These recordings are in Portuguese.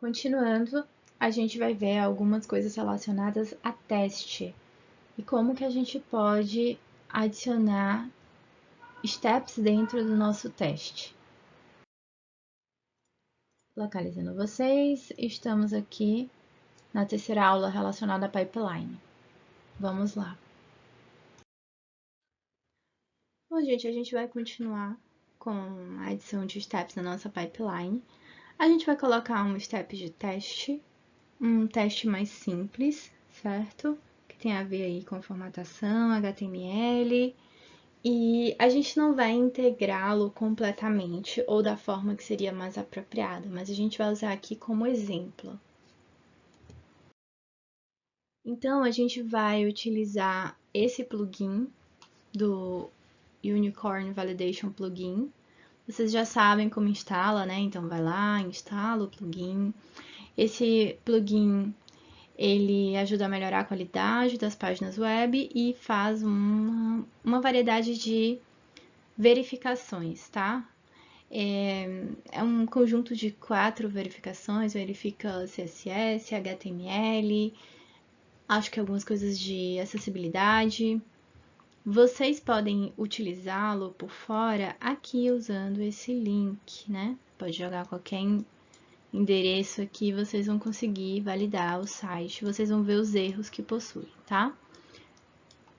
Continuando, a gente vai ver algumas coisas relacionadas a teste e como que a gente pode adicionar steps dentro do nosso teste. Localizando vocês, estamos aqui na terceira aula relacionada a pipeline. Vamos lá. Bom, gente, a gente vai continuar com a adição de steps na nossa pipeline. A gente vai colocar um step de teste, um teste mais simples, certo? Que tem a ver aí com formatação, HTML, e a gente não vai integrá-lo completamente ou da forma que seria mais apropriada, mas a gente vai usar aqui como exemplo. Então, a gente vai utilizar esse plugin do Unicorn Validation Plugin. Vocês já sabem como instala, né? Então, vai lá, instala o plugin. Esse plugin, ele ajuda a melhorar a qualidade das páginas web e faz uma variedade de verificações, tá? É um conjunto de 4 verificações, verifica CSS, HTML, acho que algumas coisas de acessibilidade. Vocês podem utilizá-lo por fora aqui usando esse link, né? Pode jogar qualquer endereço aqui, vocês vão conseguir validar o site, vocês vão ver os erros que possui, tá?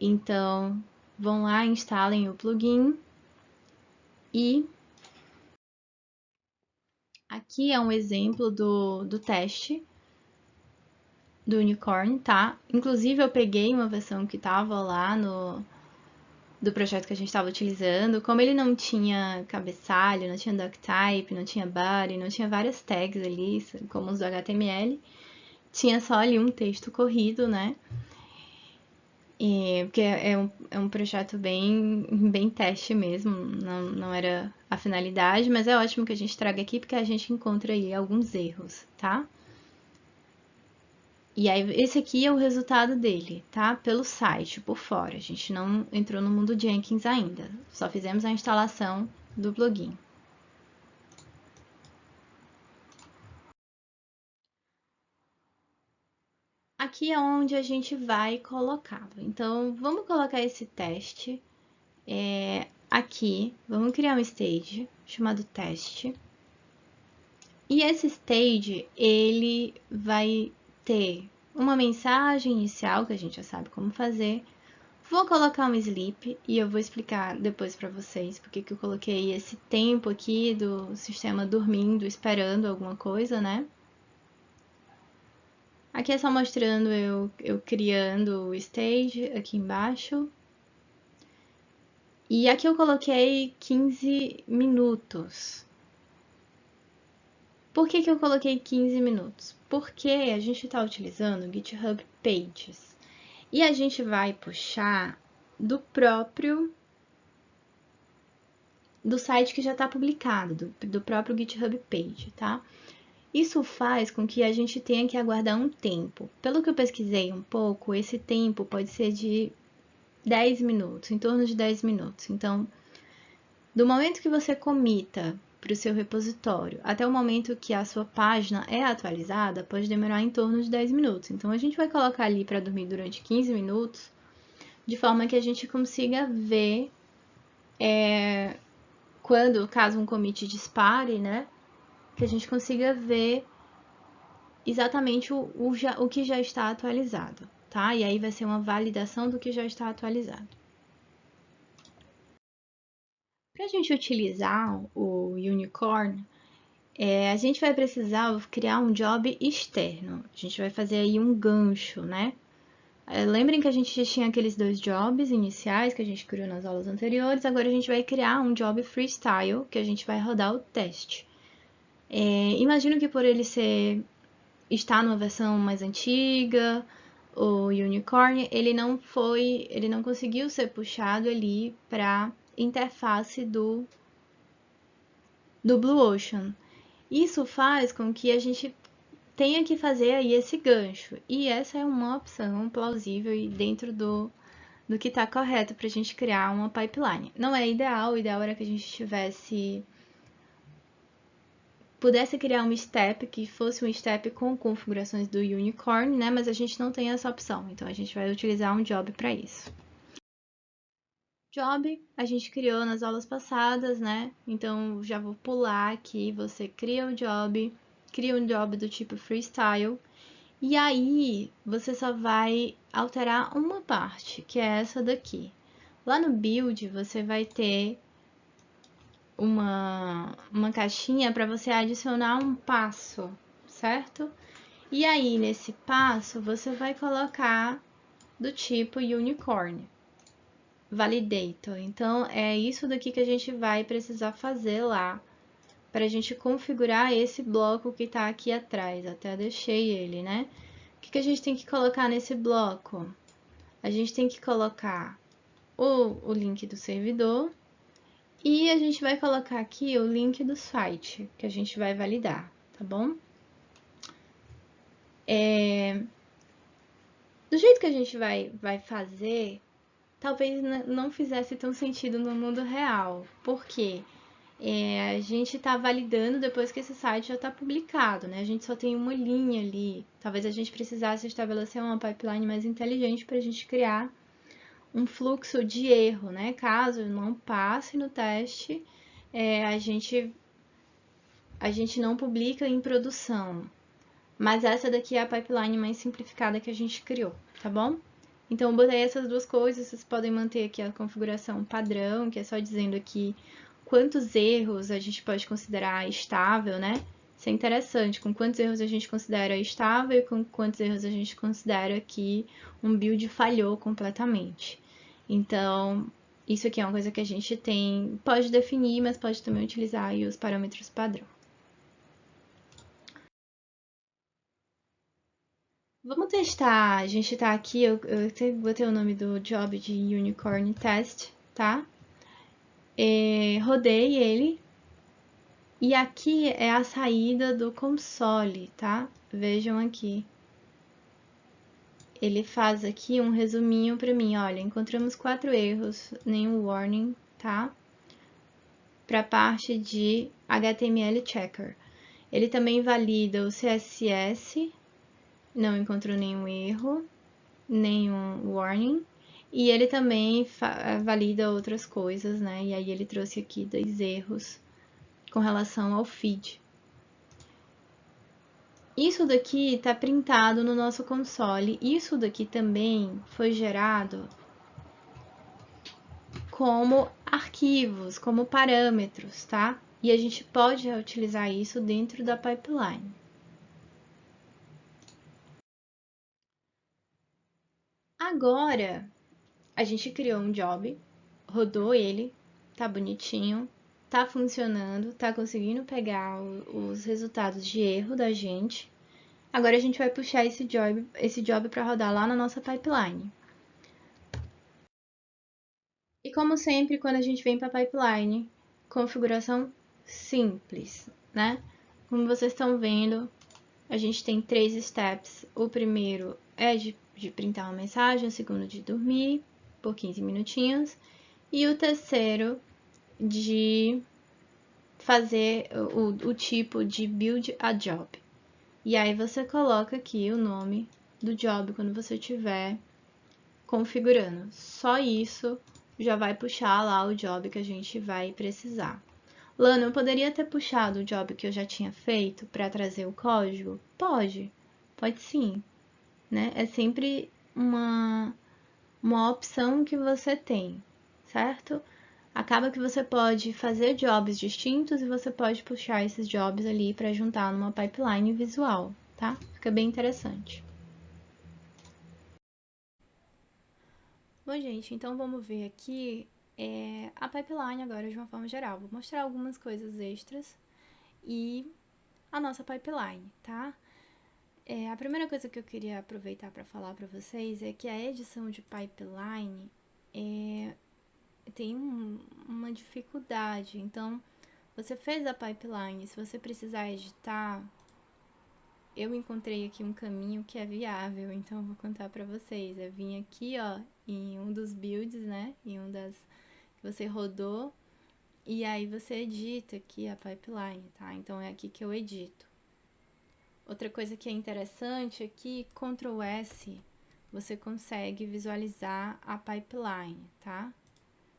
Então, vão lá, instalem o plugin e aqui é um exemplo do teste do Unicorn, tá? Inclusive, eu peguei uma versão que tava lá do projeto que a gente estava utilizando. Como ele não tinha cabeçalho, não tinha doctype, não tinha body, não tinha várias tags ali, como os do HTML, tinha só ali um texto corrido, né? Porque é um projeto bem teste mesmo, não era a finalidade, mas é ótimo que a gente traga aqui porque a gente encontra aí alguns erros, tá? E aí, esse aqui é o resultado dele, tá? Pelo site, por fora. A gente não entrou no mundo Jenkins ainda, só fizemos a instalação do plugin. Aqui é onde a gente vai colocá-lo. Então, vamos colocar esse teste aqui. Vamos criar um stage chamado teste. E esse stage, ele vai ter uma mensagem inicial, que a gente já sabe como fazer. Vou colocar um sleep e eu vou explicar depois para vocês porque que eu coloquei esse tempo aqui do sistema dormindo, esperando alguma coisa, né? Aqui é só mostrando eu criando o stage aqui embaixo. E aqui eu coloquei 15 minutos. Por que eu coloquei 15 minutos? Porque a gente está utilizando o GitHub Pages. E a gente vai puxar do site que já está publicado, do próprio GitHub Page, tá? Isso faz com que a gente tenha que aguardar um tempo. Pelo que eu pesquisei um pouco, esse tempo pode ser de 10 minutos, em torno de 10 minutos. Então, do momento que você comita para o seu repositório até o momento que a sua página é atualizada, pode demorar em torno de 10 minutos. Então, a gente vai colocar ali para dormir durante 15 minutos, de forma que a gente consiga ver caso um commit dispare, né? Que a gente consiga ver exatamente o que já está atualizado, tá? E aí vai ser uma validação do que já está atualizado. Para a gente utilizar o Unicorn, a gente vai precisar criar um job externo. A gente vai fazer aí um gancho, né? Lembrem que a gente já tinha aqueles 2 jobs iniciais que a gente criou nas aulas anteriores, agora a gente vai criar um job freestyle que a gente vai rodar o teste. Imagino que por ele estar numa versão mais antiga, o Unicorn, ele não conseguiu ser puxado ali para interface do Blue Ocean. Isso faz com que a gente tenha que fazer aí esse gancho. E essa é uma opção plausível e dentro do que está correto para a gente criar uma pipeline. Não é ideal, o ideal era que a gente tivesse pudesse criar um step que fosse um step com configurações do Unicorn, né? Mas a gente não tem essa opção, então a gente vai utilizar um job para isso. Job a gente criou nas aulas passadas, né? Então já vou pular aqui, você cria um job do tipo freestyle, e aí você só vai alterar uma parte, que é essa daqui. Lá no build você vai ter uma caixinha para você adicionar um passo, certo? E aí nesse passo você vai colocar do tipo unicorn validator. Então é isso daqui que a gente vai precisar fazer lá para a gente configurar esse bloco que está aqui atrás. Até deixei ele, né? O que a gente tem que colocar nesse bloco? A gente tem que colocar o link do servidor e a gente vai colocar aqui o link do site que a gente vai validar, tá bom? Do jeito que a gente vai fazer, talvez não fizesse tão sentido no mundo real. Por quê? A gente está validando depois que esse site já está publicado, né? A gente só tem uma linha ali. Talvez a gente precisasse estabelecer uma pipeline mais inteligente para a gente criar um fluxo de erro, né? Caso não passe no teste, a gente não publica em produção. Mas essa daqui é a pipeline mais simplificada que a gente criou, tá bom? Então, eu botei essas duas coisas, vocês podem manter aqui a configuração padrão, que é só dizendo aqui quantos erros a gente pode considerar estável, né? Isso é interessante, com quantos erros a gente considera estável e com quantos erros a gente considera que um build falhou completamente. Então, isso aqui é uma coisa que a gente pode definir, mas pode também utilizar aí os parâmetros padrão. Vamos testar. A gente tá aqui, eu botei o nome do job de Unicorn Test, tá? Rodei ele. E aqui é a saída do console, tá? Vejam aqui. Ele faz aqui um resuminho para mim. Olha, encontramos 4 erros, nenhum warning, tá? Para a parte de HTML Checker. Ele também valida o CSS, não encontrou nenhum erro, nenhum warning. E ele também valida outras coisas, né? E aí ele trouxe aqui 2 erros com relação ao feed. Isso daqui está printado no nosso console. Isso daqui também foi gerado como arquivos, como parâmetros, tá? E a gente pode utilizar isso dentro da pipeline. Agora, a gente criou um job, rodou ele, tá bonitinho, tá funcionando, tá conseguindo pegar os resultados de erro da gente. Agora a gente vai puxar esse job para rodar lá na nossa pipeline. E como sempre, quando a gente vem para a pipeline, configuração simples, né? Como vocês estão vendo, a gente tem 3 steps. O primeiro é de printar uma mensagem, o segundo de dormir por 15 minutinhos, e o terceiro de fazer o tipo de build a job. E aí você coloca aqui o nome do job quando você estiver configurando. Só isso já vai puxar lá o job que a gente vai precisar. Lana, eu poderia ter puxado o job que eu já tinha feito para trazer o código? Pode sim, né? É sempre uma opção que você tem, certo? Acaba que você pode fazer jobs distintos e você pode puxar esses jobs ali para juntar numa pipeline visual, tá? Fica bem interessante. Bom, gente, então vamos ver aqui a pipeline agora de uma forma geral. Vou mostrar algumas coisas extras e a nossa pipeline, tá? A primeira coisa que eu queria aproveitar para falar para vocês é que a edição de pipeline tem uma dificuldade. Então, você fez a pipeline, se você precisar editar, eu encontrei aqui um caminho que é viável, então eu vou contar para vocês. Eu vim aqui, ó, em um dos builds, né, em um das que você rodou, E aí você edita aqui a pipeline, tá? Então é aqui que eu edito. Outra coisa que é interessante aqui, Ctrl S, você consegue visualizar a pipeline, tá?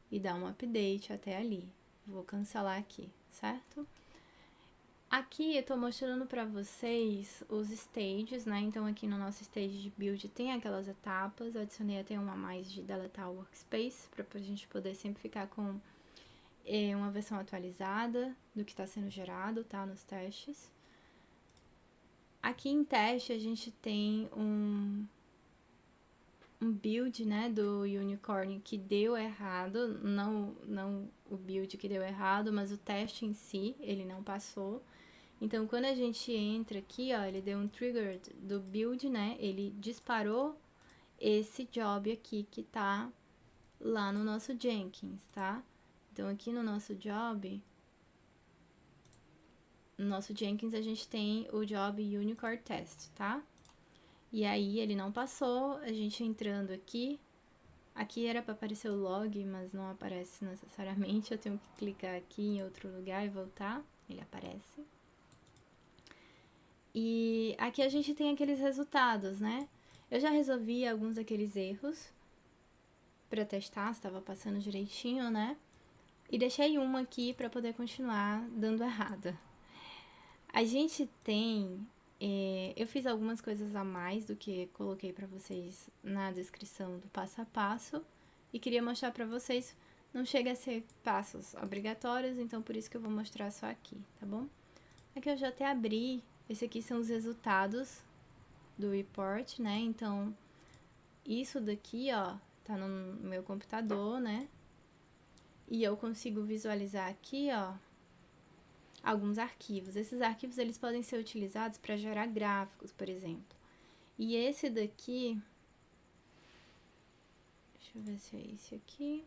E dar um update até ali. Vou cancelar aqui, certo? Aqui eu tô mostrando pra vocês os stages, né? Então aqui no nosso stage de build tem aquelas etapas, eu adicionei até uma a mais de deletar o workspace, pra gente poder sempre ficar com uma versão atualizada do que está sendo gerado, tá? Nos testes. Aqui em teste a gente tem um build, né, do Unicorn que deu errado, não o build que deu errado, mas o teste em si, ele não passou. Então, quando a gente entra aqui, ó, ele deu um trigger do build, né, ele disparou esse job aqui que tá lá no nosso Jenkins, tá? Então, aqui no nosso job, no nosso Jenkins a gente tem o job Unicorn Test, tá? E aí ele não passou, a gente entrando aqui era para aparecer o log, mas não aparece necessariamente, eu tenho que clicar aqui em outro lugar e voltar, ele aparece. E aqui a gente tem aqueles resultados, né? Eu já resolvi alguns daqueles erros para testar se estava passando direitinho, né? E deixei uma aqui para poder continuar dando errado. A gente tem... eu fiz algumas coisas a mais do que coloquei para vocês na descrição do passo a passo e queria mostrar para vocês. Não chega a ser passos obrigatórios, então por isso que eu vou mostrar só aqui, tá bom? Aqui eu já até abri, esse aqui são os resultados do report, né? Então, isso daqui, ó, tá no meu computador, né? E eu consigo visualizar aqui, ó, alguns arquivos. Esses arquivos, eles podem ser utilizados para gerar gráficos, por exemplo. E esse daqui, deixa eu ver se é esse aqui.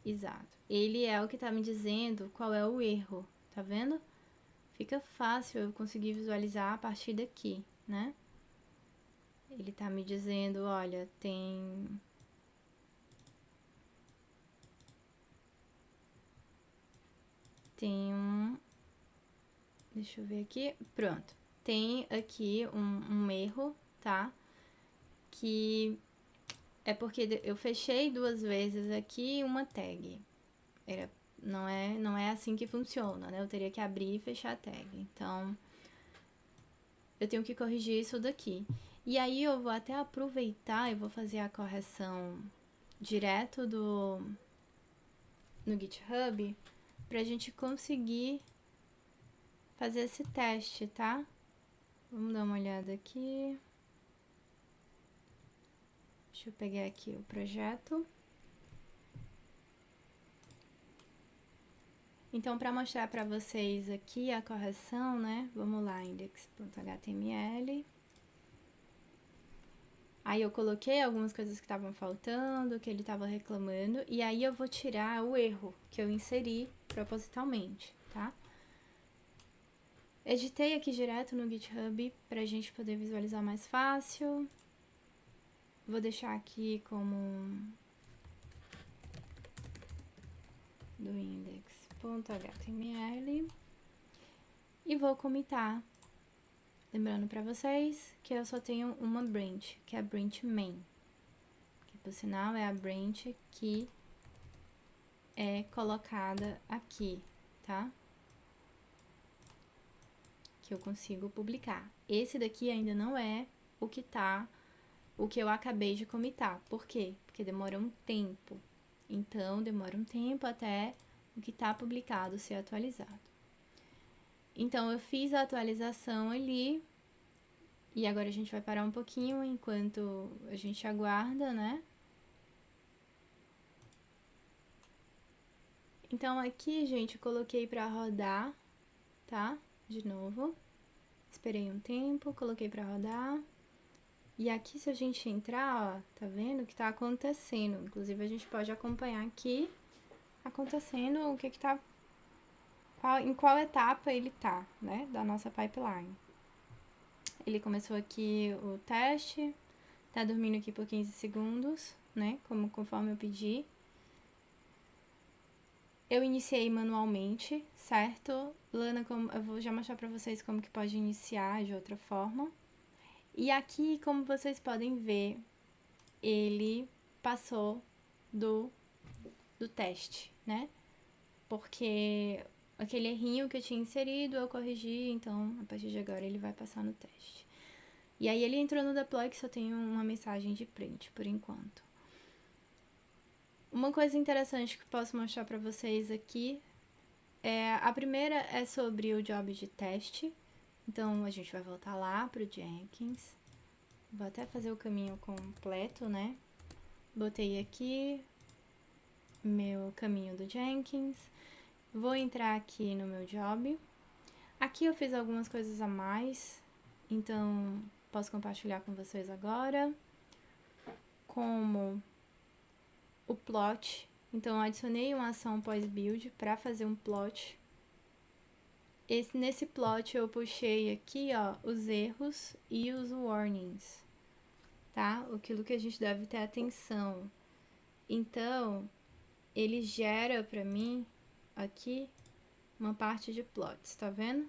Exato. Ele é o que tá me dizendo qual é o erro, tá vendo? Fica fácil eu conseguir visualizar a partir daqui, né? Ele tá me dizendo, olha, tem um... Deixa eu ver aqui. Pronto. Tem aqui um erro, tá? Que é porque eu fechei 2 vezes aqui uma tag. Não é assim que funciona, né? Eu teria que abrir e fechar a tag. Então, eu tenho que corrigir isso daqui. E aí eu vou até aproveitar e vou fazer a correção direto no GitHub pra gente conseguir fazer esse teste, tá? Vamos dar uma olhada aqui. Deixa eu pegar aqui o projeto. Então, para mostrar para vocês aqui a correção, né? Vamos lá, index.html. Aí eu coloquei algumas coisas que estavam faltando, que ele estava reclamando, e aí eu vou tirar o erro que eu inseri propositalmente, tá? Editei aqui direto no GitHub pra gente poder visualizar mais fácil. Vou deixar aqui como do index.html e vou comitar. Lembrando pra vocês que eu só tenho uma branch, que é a branch main, que por sinal é a branch que é colocada aqui, tá? Que eu consigo publicar. Esse daqui ainda não é o que eu acabei de comitar. Por quê? Porque demora um tempo. Então, demora um tempo até o que tá publicado ser atualizado. Então, eu fiz a atualização ali. E agora a gente vai parar um pouquinho enquanto a gente aguarda, né? Então, aqui, gente, eu coloquei pra rodar, tá? De novo. Esperei um tempo, coloquei pra rodar. E aqui, se a gente entrar, ó, tá vendo o que tá acontecendo? Inclusive, a gente pode acompanhar aqui acontecendo o que tá... em qual etapa ele tá, né? Da nossa pipeline. Ele começou aqui o teste, tá dormindo aqui por 15 segundos, né? Conforme eu pedi. Eu iniciei manualmente, certo? Lana, eu vou já mostrar pra vocês como que pode iniciar de outra forma. E aqui, como vocês podem ver, ele passou do teste, né? Porque aquele errinho que eu tinha inserido eu corrigi, então a partir de agora ele vai passar no teste. E aí ele entrou no deploy que só tem uma mensagem de print por enquanto. Uma coisa interessante que eu posso mostrar para vocês aqui a primeira é sobre o job de teste. Então a gente vai voltar lá pro Jenkins. Vou até fazer o caminho completo, né? Botei aqui meu caminho do Jenkins. Vou entrar aqui no meu job. Aqui eu fiz algumas coisas a mais, então posso compartilhar com vocês agora. Como o plot. Então eu adicionei uma ação pós-build para fazer um plot. Nesse plot eu puxei aqui, ó, os erros e os warnings, tá? Aquilo que a gente deve ter atenção. Então, ele gera pra mim aqui uma parte de plots, tá vendo?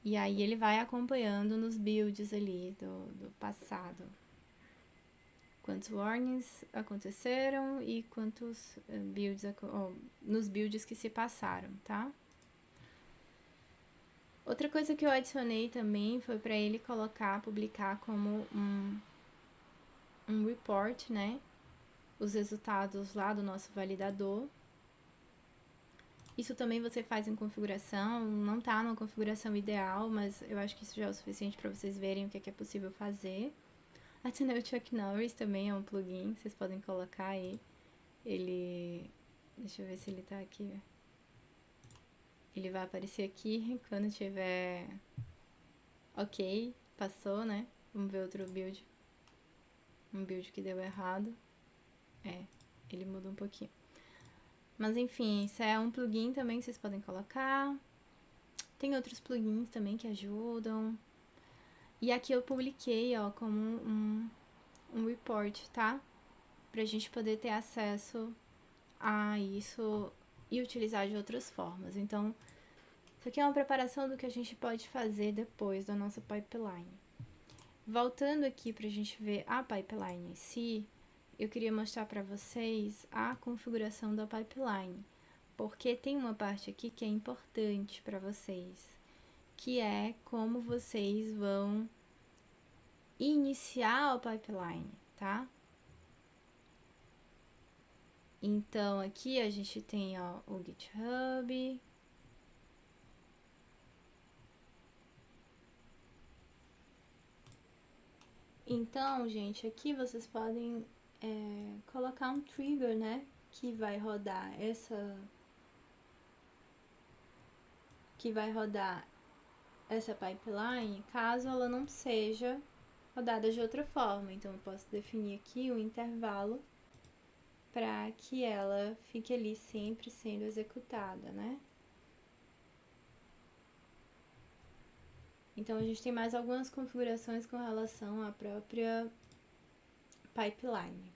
E aí ele vai acompanhando nos builds ali do passado. Quantos warnings aconteceram e quantos builds nos builds que se passaram, tá? Outra coisa que eu adicionei também foi para ele publicar como um report, né? Os resultados lá do nosso validador. Isso também você faz em configuração, não tá numa configuração ideal, mas eu acho que isso já é o suficiente para vocês verem o que é possível fazer. Adicionei o Chuck Norris também, é um plugin, vocês podem colocar aí. Ele... Deixa eu ver se ele tá aqui. Ele vai aparecer aqui quando tiver... Ok, passou, né? Vamos ver outro build. Um build que deu errado. Ele muda um pouquinho. Mas enfim, isso é um plugin também que vocês podem colocar. Tem outros plugins também que ajudam. E aqui eu publiquei, ó, como um report, tá? Pra gente poder ter acesso a isso e utilizar de outras formas. Então, isso aqui é uma preparação do que a gente pode fazer depois da nossa pipeline. Voltando aqui pra gente ver a pipeline em si, eu queria mostrar para vocês a configuração da pipeline, porque tem uma parte aqui que é importante para vocês, que é como vocês vão iniciar o pipeline, tá? Então, aqui a gente tem, ó, o GitHub. Então, gente, aqui vocês podem colocar um trigger, né? Que vai rodar essa pipeline, caso ela não seja rodada de outra forma. Então, eu posso definir aqui um intervalo para que ela fique ali sempre sendo executada, né? Então, a gente tem mais algumas configurações com relação à própria pipeline.